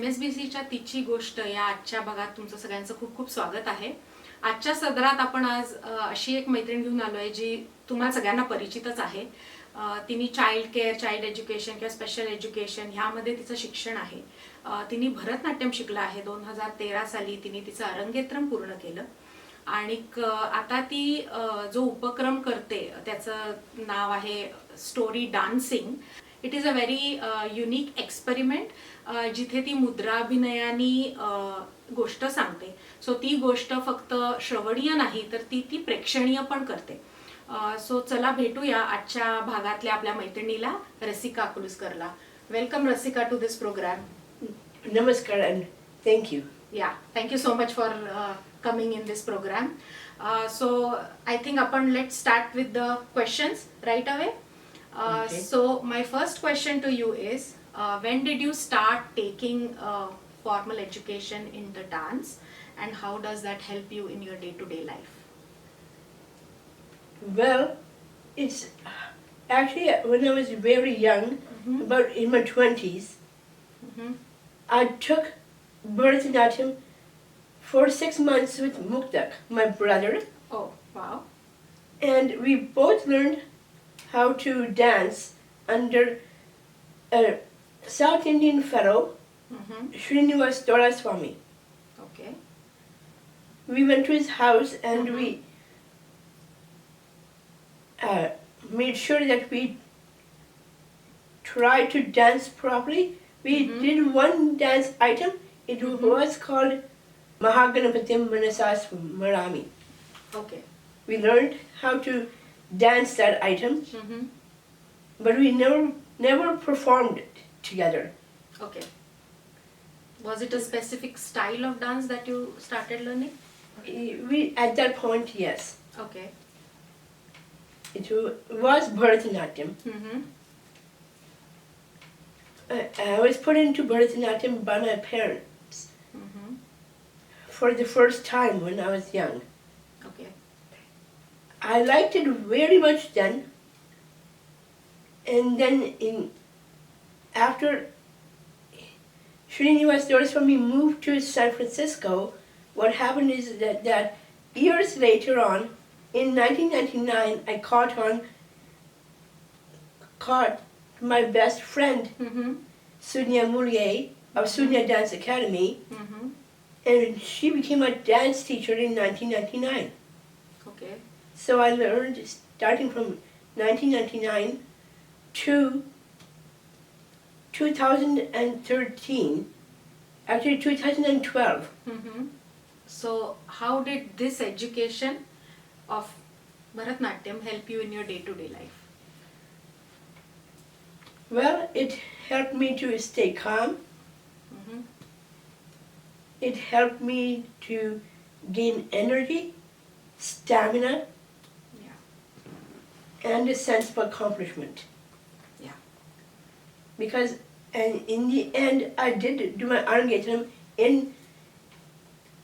MSBCच्या तिची गोष्ट या आजच्या भागात तुमचं सगळ्यांचं खूप खूप स्वागत आहे. आजच्या सदरात आपण आज अशी एक मैत्रीण घेऊन आलोय जी तुम्हाला सगळ्यांना परिचितच आहे. तिने चाइल्ड केअर, चाइल्ड एज्युकेशन किंवा स्पेशल एज्युकेशन ह्यामध्ये तिचं शिक्षण आहे. तिने भरतनाट्यम शिकलं आहे. 2013 साली तिने तिचं अरंगेत्रम पूर्ण केलं आणि आता ती जो उपक्रम करते त्याचं नाव आहे story dancing. It is a very unique experiment जिथे ती मुद्राभिनयानी गोष्ट सांगते. सो ती गोष्ट फक्त श्रवणीय नाही तर ती प्रेक्षणीय पण करते. सो चला भेटूया आजच्या भागातल्या आपल्या मैत्रिणीला रसिका अकलूसकरला. Welcome Rasika to this program. Namaskar and thank you. Yeah, thank you so much for coming in this program. So I think upon let's start with the questions right away. Okay. So my first question to you is, when did you start taking formal education in the dance, and how does that help you in your day-to-day life? Well, it's actually when I was very young, about in my 20s, I took Bharatanatyam for 6 months with Muktak, my brother, Oh, wow. and we both learned how to dance under a South Indian fellow, Srinivas Doraswamy. Okay. We went to his house and we made sure that we tried to dance properly. We did one dance item. It was called Mahaganapatim Manasas Marami. Okay. We learned how to dance that item, but we never performed it together. Okay. Was it a specific style of dance that you started learning? We at that point, yes, Okay. it was Bharatanatyam. I was put into Bharatanatyam by my parents for the first time when I was young. Okay. I liked it very much then, and then after Srinivas Doraswamy moved to San Francisco, what happened is that years later on, in 1999, I caught my best friend, Sunya Moulier of Sunya Dance Academy, and she became a dance teacher in 1999. Okay. So I learned starting from 1999 to 2013, actually 2012. So how did this education of Bharatnatyam help you in your day-to-day life? Well, it helped me to stay calm. It helped me to gain energy, stamina, Yeah. and a sense of accomplishment. Yeah. Because, and in the end, I did do my Arangetram in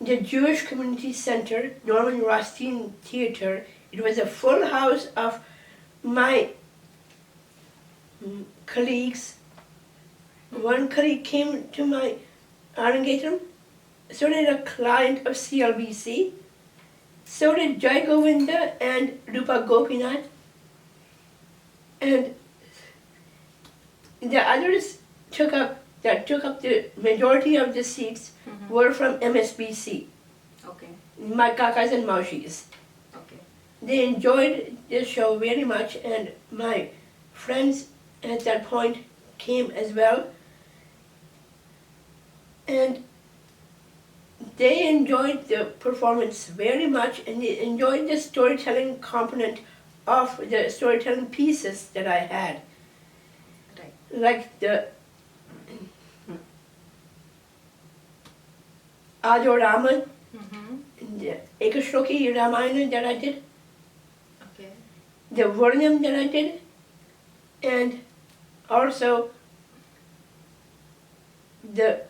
the Jewish Community Center, Norman Rothstein Theater. It was a full house of my colleagues. One colleague came to my Arangetram, so did a client of CLBC, so did Jai Govinda and Rupa Gopinath, and the others took up the majority of the seats were from MSBC, Okay. my kakas and maushis. Okay. They enjoyed the show very much, and my friends at that point came as well, and they enjoyed the performance very much, and they enjoyed the storytelling component of the storytelling pieces that I had, Right. like the Ado Raman, the Ekashloki Ramayana that I did, Okay. the Varnam that I did, and also the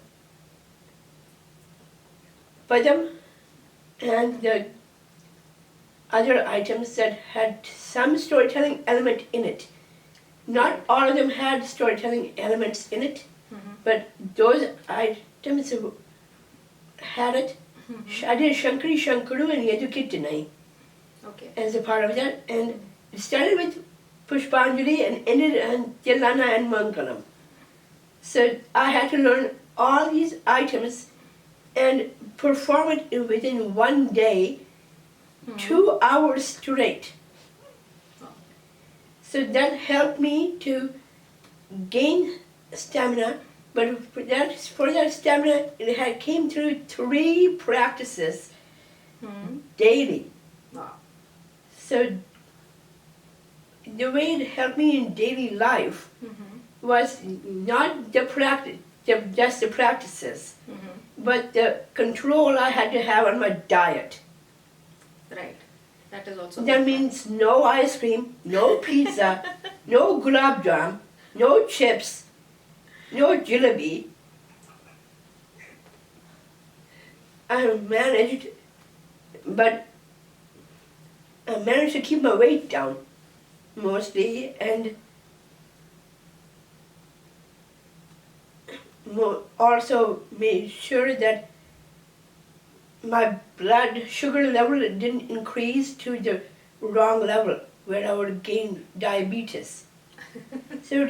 Padam and the other items that had some storytelling element in it. Not all of them had storytelling elements in it, but those items had it. I did Shankari Shankaru and Yadukittanai okay as a part of that, and it started with Pushpanjali and ended on Yalana and Mangalam. So I had to learn all these items and perform it within one day, 2 hours straight. So that helped me to gain stamina, but for that stamina, it had came through 3 practices daily. Wow So the way it helped me in daily life was not the practice, just the practices, but the control I had to have on my diet. Right that is also That means no ice cream, no pizza, no gulab jam, no chips, no jalebi. I managed, but I managed to keep my weight down mostly, and also made sure that my blood sugar level didn't increase to the wrong level where I would gain diabetes. So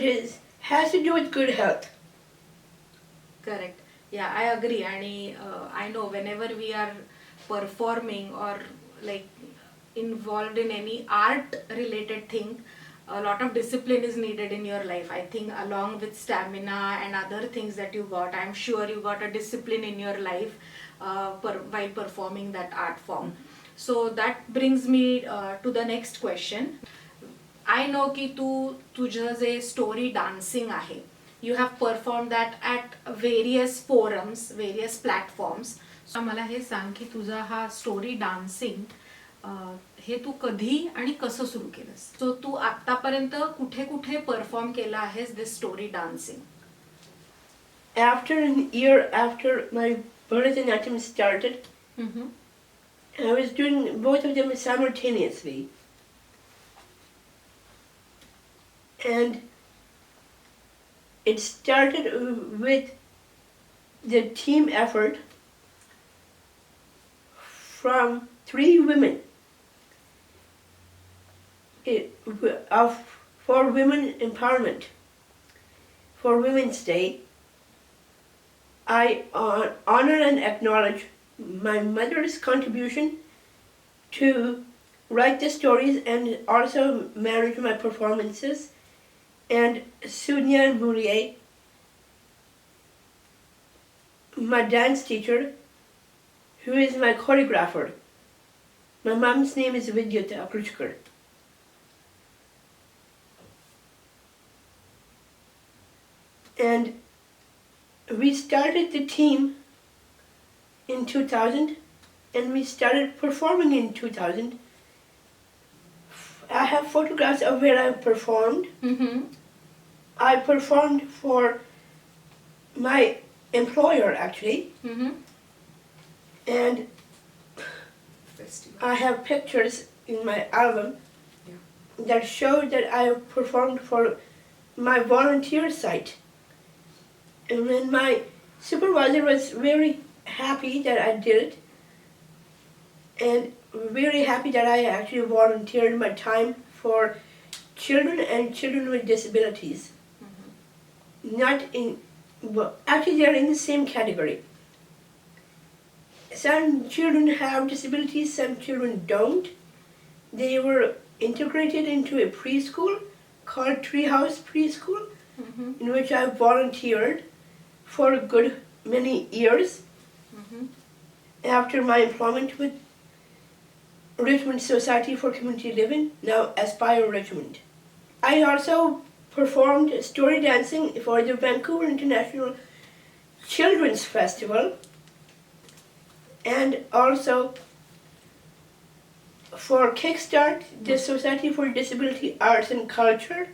has to do with good health. Correct या I agree आणि I know whenever we are performing और like involved in any art related thing a lot of discipline is needed in your life. I think along with stamina and other things that you got, I'm sure you got a discipline in your life while performing that art form. So that brings me to the next question. I know की तुझं जे story dancing आहे, you have performed that at various forums, various platforms. So मला हे सांग की तुझा हा story dancing हे तू कधी आणि कसं सुरू केलंस? सो तू आतापर्यंत कुठे कुठे परफॉर्म केला आहेस this story dancing? After a year after my Bharatanatyam started, I was doing both of them simultaneously. And it started with the team effort from 3 women for women empowerment. For Women's Day, I honor and acknowledge my mother's contribution to write the stories and also manage my performances, and Sonia Mourier, my dance teacher, who is my choreographer. My mom's name is Vidyata Akruchkar. And we started the team in 2000, and we started performing in 2000. I have photographs of where I performed. I performed for my employer, actually. And I have pictures in my album that show that I performed for my volunteer site. And when my supervisor was very happy that I did it, and very happy that I actually volunteered my time for children and children with disabilities. Not in, well, actually they're in the same category. Some children have disabilities, some children don't. They were integrated into a preschool called Treehouse Preschool, in which I volunteered for a good many years after my employment with Richmond Society for Community Living, now Aspire Richmond. I also performed story dancing for the Vancouver International Children's Festival, and also for Kickstart, the Society for Disability Arts and Culture.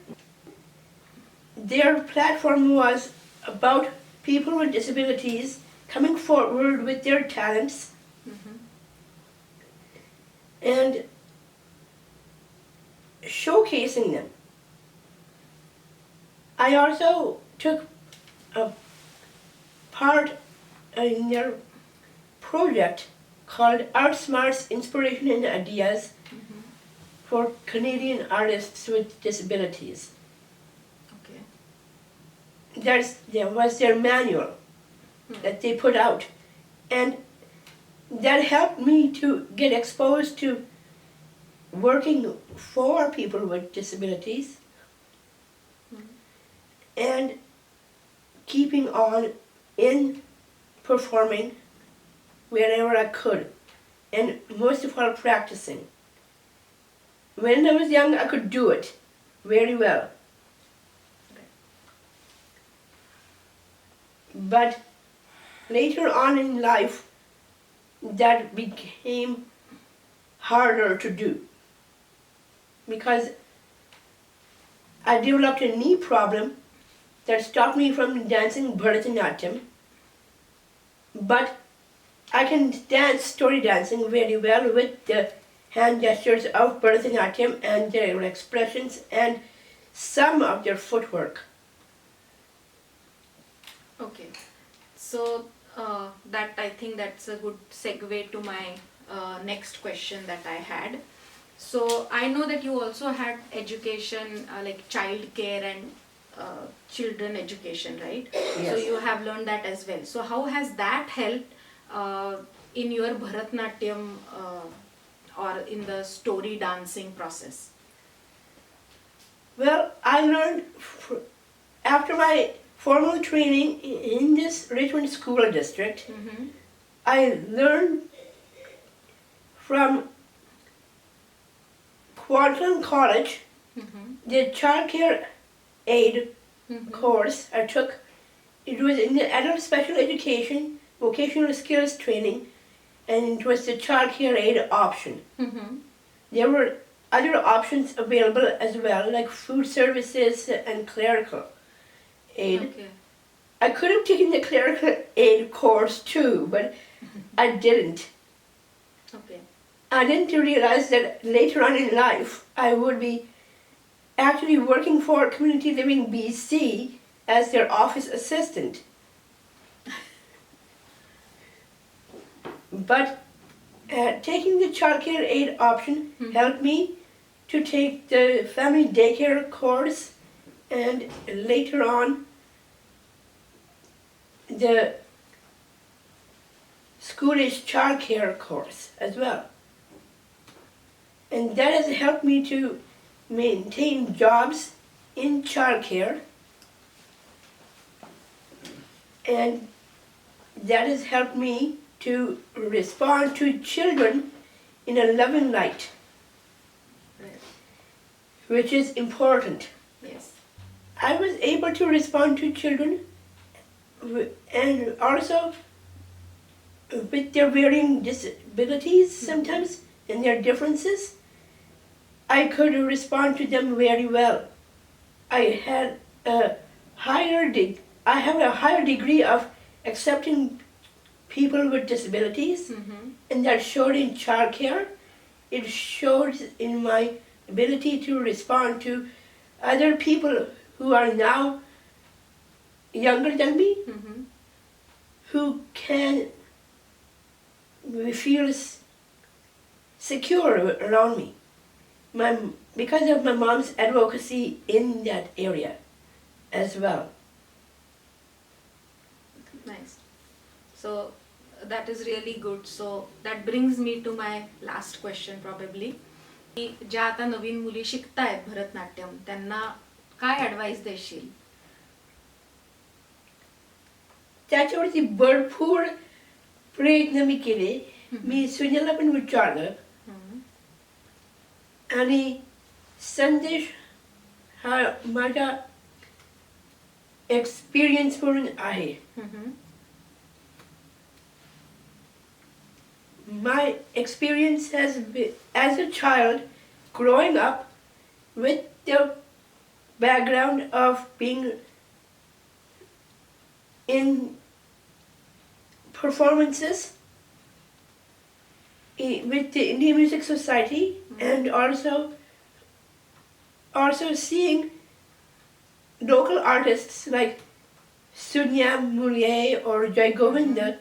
Their platform was about people with disabilities coming forward with their talents and showcasing them. I also took a part in their project called Art Smarts Inspiration and Ideas for Canadian Artists with Disabilities. Okay. There was their manual that they put out, and that helped me to get exposed to working for people with disabilities and keeping on in performing wherever I could, and most of all practicing. When I was young, I could do it very well. But later on in life, that became harder to do because I developed a knee problem that stopped me from dancing Bharatanatyam. But I can dance story dancing very well with the hand gestures of Bharatanatyam and their expressions and some of their footwork. Okay. So that I think that's a good segue to my next question that I had. So I know that you also had education like child care and children education, right? So Yes. you have learned that as well. So how has that helped in your Bharatnatyam or in the story dancing process? Well, I learned after my formal training in this Richmond school district, I learned from Quantum College, the childcare aid course I took. It was in the adult special education, vocational skills training, and it was the childcare aid option. There were other options available as well, like food services and clerical aid. Okay. I could have taken the clerical aid course too, but I didn't. Okay. I didn't realize that later on in life I would be actually working for Community Living BC as their office assistant. But taking the childcare aid option helped me to take the family daycare course and later on the school-age childcare course as well. And that has helped me to maintain jobs in childcare, and that has helped me to respond to children in a loving light, Right. which is important. Yes. I was able to respond to children and also with their varying disabilities sometimes and their differences. I could respond to them very well. I have a higher degree of accepting people with disabilities, and that showed in childcare. It showed in my ability to respond to other people who are now younger than me, who can feel secure around me. Because of my mom's advocacy in that area as well. Nice. So that is really good. So that brings me to my last question probably. की ज्या आता नवीन मुली शिकतायत भरतनाट्यम त्यांना काय advice देशील? त्याच्यावरती भरपूर प्रयत्न मी केले. मी सुनेला पण विचारलं आणि संदेश हा माझा एक्सपिरियन्स म्हणून आहे. My experience has been, as a child, growing up with the background of being in performances with the Indian Music Society, and also seeing local artists like Sunya Mulye or Jai Govinda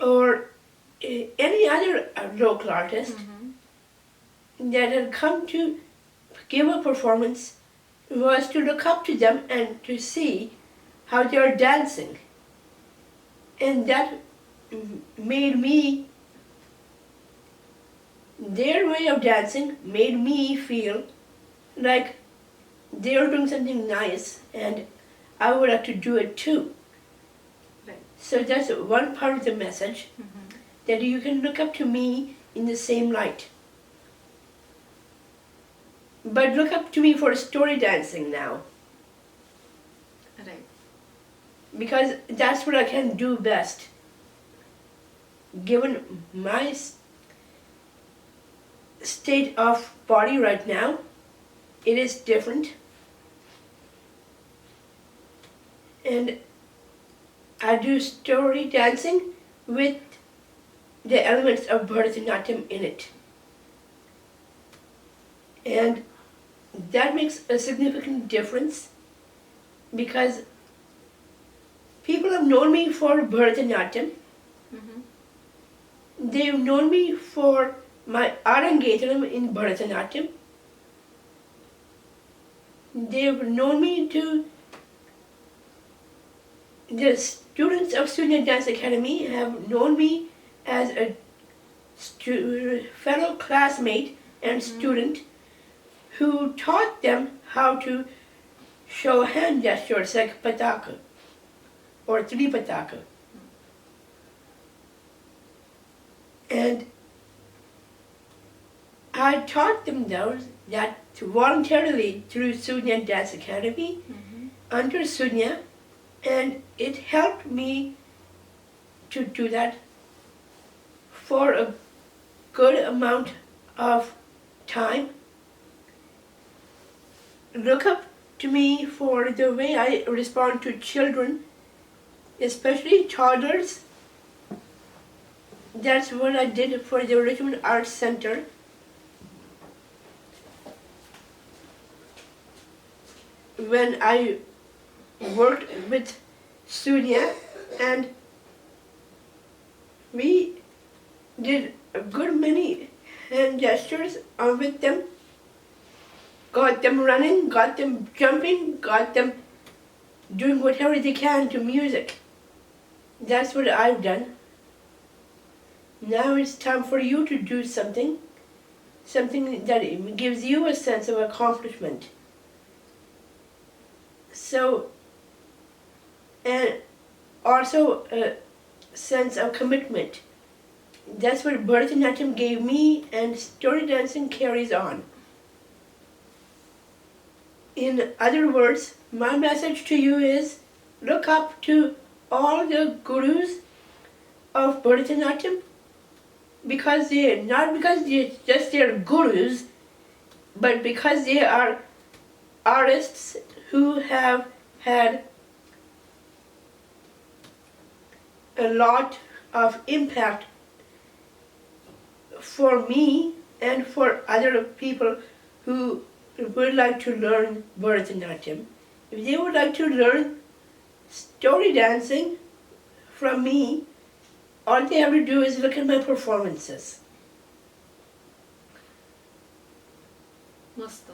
or any other local artist that had come to give a performance was to look up to them and to see how they are dancing. And that made me, their way of dancing made me feel like they are doing something nice and I would like to do it too. Right. So that's one part of the message, that you can look up to me in the same light. But look up to me for story dancing now, Right. because that's what I can do best. Given my state of body right now, it is different. And I do story dancing with the elements of Bharatanatyam in it. And that makes a significant difference because people have known me for Bharatanatyam. They've known me for my Arangetram in Bharatanatyam. They've known me to, the students of Student Dance Academy have known me as a fellow classmate and student who taught them how to show hand gestures like pataka or tripataka. And I taught them those that voluntarily through Sunya Dance Academy under Sunya, and it helped me to do that for a good amount of time. Look up to me for the way I respond to children, especially toddlers. That's what I did for the Richmond Arts Center. When I worked with Sunya, and we did a good many hand gestures with them, got them running, got them jumping, got them doing whatever they can to music. That's what I've done. Now it's time for you to do something that gives you a sense of accomplishment. So, and also a sense of commitment. That's what Bharatanatyam gave me, and story dancing carries on. In other words, my message to you is, look up to all the gurus of Bharatanatyam, because not because they're just their gurus, but because they are artists who have had a lot of impact for me and for other people who would like to learn Bharatanatyam. If they would like to learn story dancing from me, all they have to do is look at my performances. मस्त.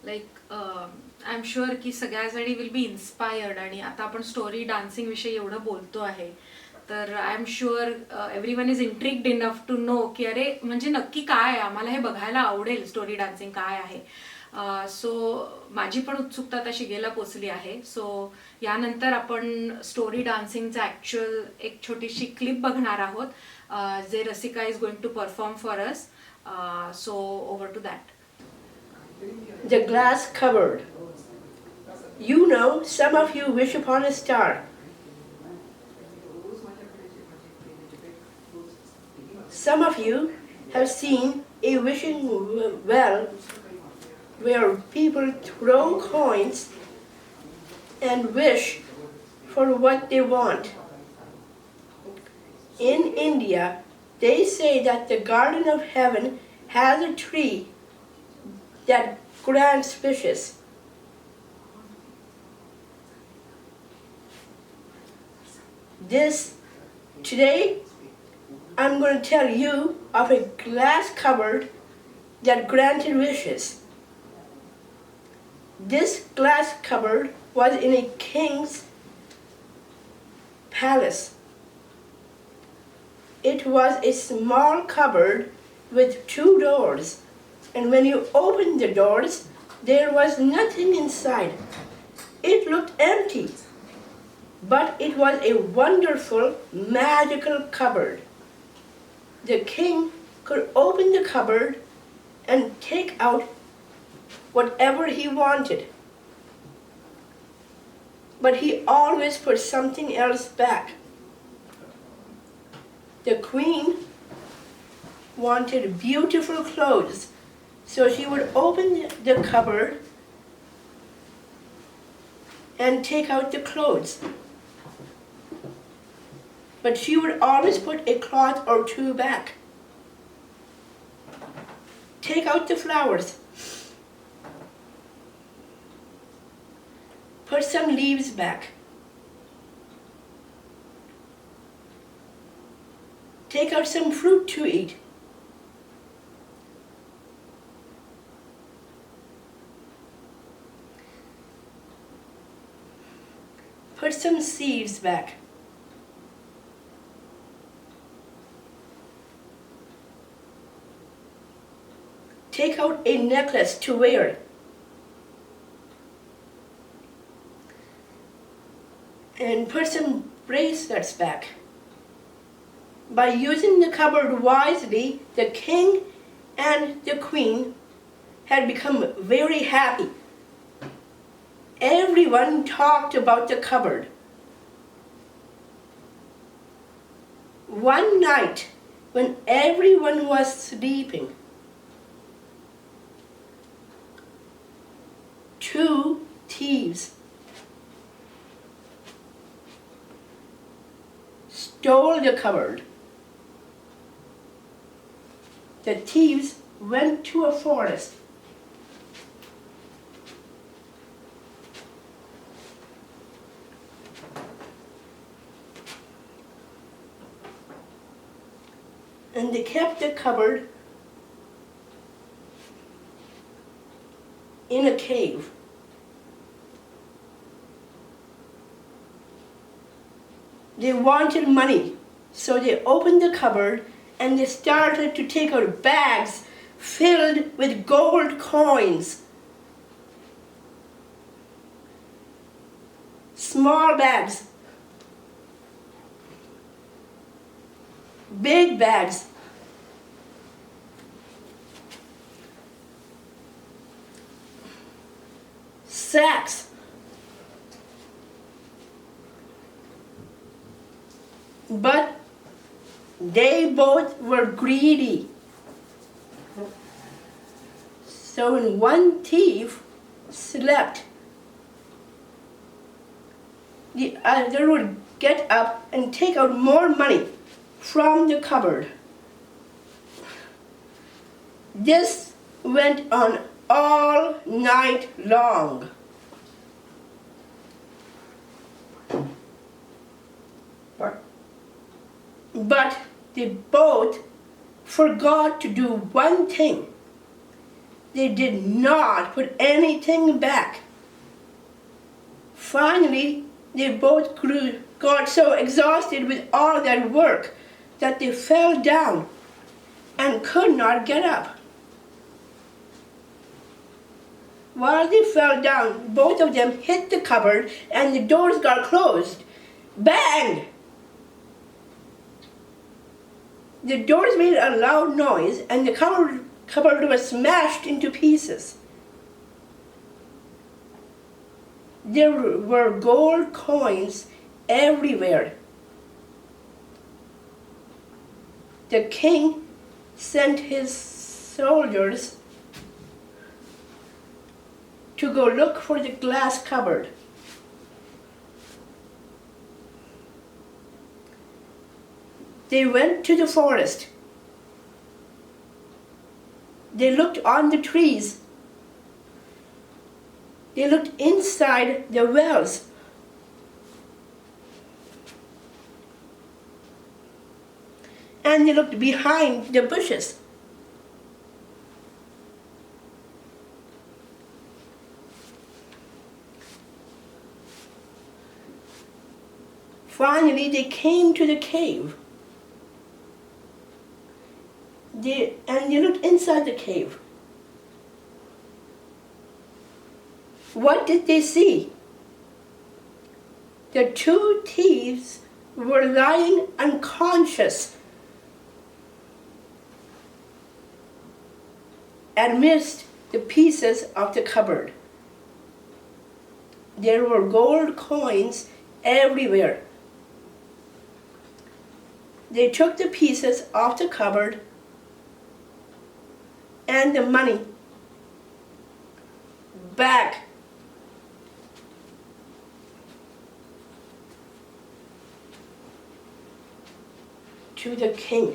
Like I am sure की सगळ्याजणी will be inspired. आणि आता आपण story dancing विषयी एवढं बोलतो आहे, तर I am sure everyone is intrigued enough to know की अरे म्हणजे नक्की काय आहे, आम्हाला हे बघायला आवडेल स्टोरी डान्सिंग काय आहे. सो माझी पण उत्सुकता तशी गेला पोचली आहे. सो यानंतर आपण स्टोरी डान्सिंगचा ॲक्च्युअल एक छोटीशी क्लिप बघणार आहोत, जे Rasika is going to perform for us. So over to that. The glass cupboard. You know, some of you wish upon a star. Some of you have seen a wishing well where people throw coins and wish for what they want. In India, they say that the Garden of Heaven has a tree that grants wishes. Today, I'm going to tell you of a glass cupboard that granted wishes. This glass cupboard was in a king's palace. It was a small cupboard with 2 doors, and when you opened the doors, there was nothing inside. It looked empty, but it was a wonderful, magical cupboard. The king could open the cupboard and take out whatever he wanted, but he always put something else back. The queen wanted beautiful clothes, so she would open the cupboard and take out the clothes. But she would always put a cloth or 2 back. Take out the flowers. Put some leaves back. Take out some fruit to eat. Put some seeds back. Take out a necklace to wear. And put some bracelets back. By using the cupboard wisely, the king and the queen had become very happy. Everyone talked about the cupboard. One night, when everyone was sleeping, 2 thieves stole the cupboard. The thieves went to a forest. And they kept the cupboard in a cave. They wanted money, so they opened the cupboard and they started to take out bags filled with gold coins. Small bags, big bags, sacks. But they both were greedy. So when one thief slept, the other would get up and take out more money from the cupboard. This went on all night long. But they both forgot to do one thing. They did not put anything back. Finally, they both got so exhausted with all that work that they fell down and could not get up. While they fell down, both of them hit the cupboard and the doors got closed. Bang! The doors made a loud noise and the cupboard was smashed into pieces. There were gold coins everywhere. The king sent his soldiers to go look for the glass cupboard. They went to the forest. They looked on the trees. They looked inside the wells. and they looked behind the bushes. Finally, they came to the cave. And they looked inside the cave. What did they see? The two thieves were lying unconscious amidst the pieces of the cupboard. There were gold coins everywhere. They took the pieces off the cupboard and the money back to the king.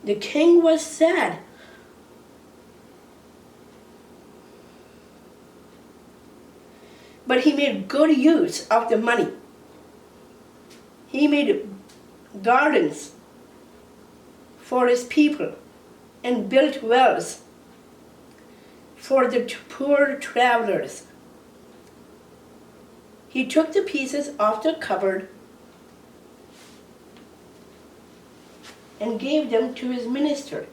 The king was sad. But he made good use of the money. He made gardens for his people and built wells for the poor travelers. He took the pieces off the cupboard and gave them to his minister.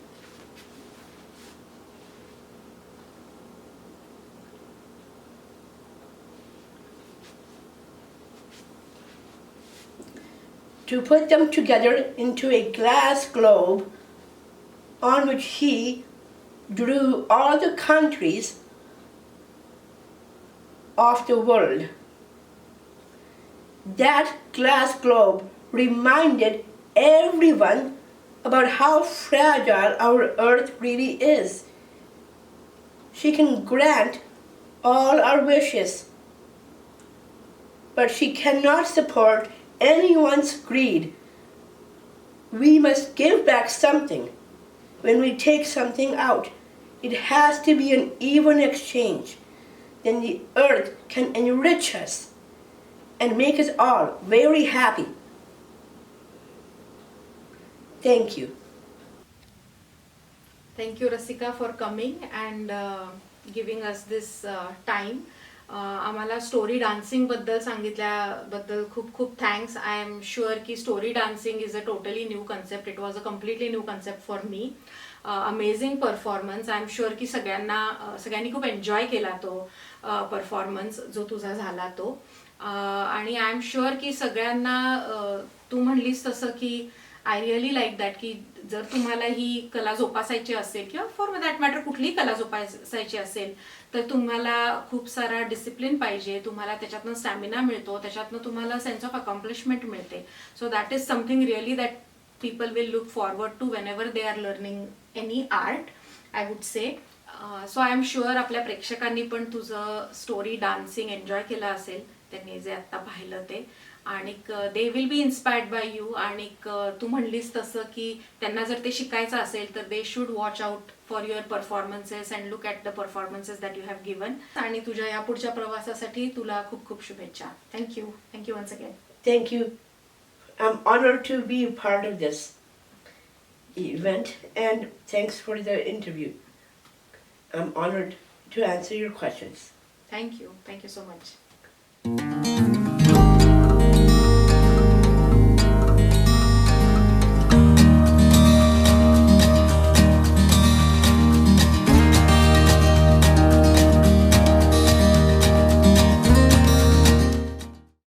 To put them together into a glass globe on which he drew all the countries of the world. That glass globe reminded everyone about how fragile our earth really is. She can grant all our wishes, but she cannot support anyone's greed. We must give back something when we take something out. It has to be an even exchange. Then the earth can enrich us and make us all very happy. Thank you. Thank you, Rasika, for coming and giving us this time. आम्हाला story dancing बद्दल सांगितल्याबद्दल खूप खूप thanks. I am sure की story dancing is a totally new concept. It was a completely new concept for me. Amazing performance. I am sure की सगळ्यांनी खूप enjoy केला तो परफॉर्मन्स जो तुझा झाला तो. आणि आय एम शुअर की सगळ्यांना तू म्हणलीस तसं की आय रिअली लाईक दॅट की जर तुम्हाला ही कला जोपासायची असेल किंवा फॉर दॅट मॅटर कुठलीही कला जोपासायची असेल तर तुम्हाला खूप सारा डिसिप्लिन पाहिजे. तुम्हाला त्याच्यातनं स्टॅमिना मिळतो. त्याच्यातनं तुम्हाला सेन्स ऑफ अकॉम्प्लिशमेंट मिळते. So that is something really that people will look forward to whenever they are learning any art, I would say. So I am sure आपल्या प्रेक्षकांनी पण तुझं स्टोरी डान्सिंग एन्जॉय केलं असेल त्यांनी जे आता पाहिलं ते. आणि they will be inspired bye you. आणि तू म्हणलीस तसं की त्यांना जर ते शिकायचं असेल तर they should watch out for your performances and look at the performances that you have given. आणि तुझ्या या पुढच्या प्रवासासाठी तुला खूप खूप शुभेच्छा. Thank you once again. Thank you. I'm honored to be a part of this event, and thanks for the interview. I'm honored to answer your questions. Thank you so much.